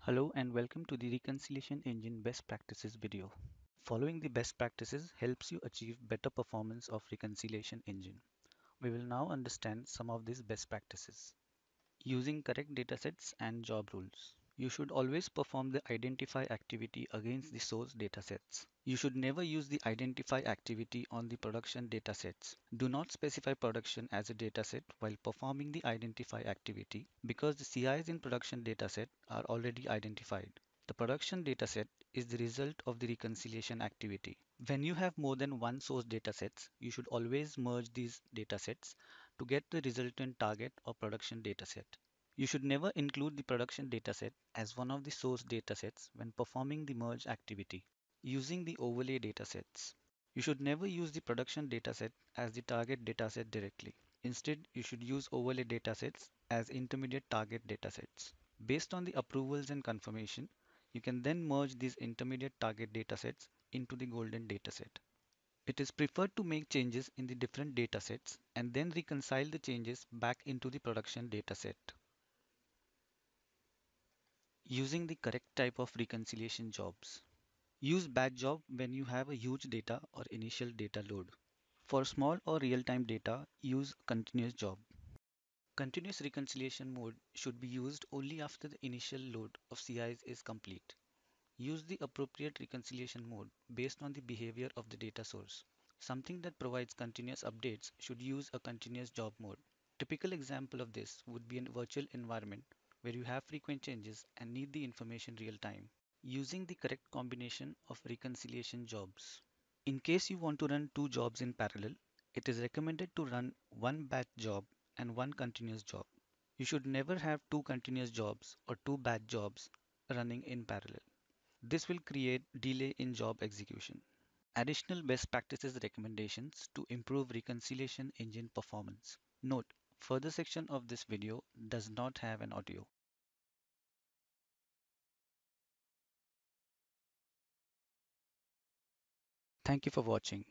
Hello and welcome to the Reconciliation Engine Best Practices video. Following the best practices helps you achieve better performance of Reconciliation Engine. We will now understand some of these best practices. Using correct datasets and job rules. You should always perform the identify activity against the source datasets. You should never use the identify activity on the production datasets. Do not specify production as a dataset while performing the identify activity because the CIs in production dataset are already identified. The production dataset is the result of the reconciliation activity. When you have more than one source datasets, you should always merge these datasets to get the resultant target or production dataset. You should never include the production dataset as one of the source datasets when performing the merge activity. Using the overlay datasets. You should never use the production dataset as the target dataset directly. Instead, you should use overlay datasets as intermediate target datasets. Based on the approvals and confirmation, you can then merge these intermediate target datasets into the golden dataset. It is preferred to make changes in the different datasets and then reconcile the changes back into the production dataset. Using the correct type of reconciliation jobs. Use batch job when you have a huge data or initial data load. For small or real-time data, use continuous job. Continuous reconciliation mode should be used only after the initial load of CIs is complete. Use the appropriate reconciliation mode based on the behavior of the data source. Something that provides continuous updates should use a continuous job mode. Typical example of this would be a virtual environment where you have frequent changes and need the information real time. Using the correct combination of reconciliation jobs. In case you want to run two jobs in parallel, it is recommended to run one batch job and one continuous job. You should never have two continuous jobs or two batch jobs running in parallel. This will create delay in job execution. Additional best practices recommendations to improve reconciliation engine performance. Note, further section of this video does not have an audio. Thank you for watching.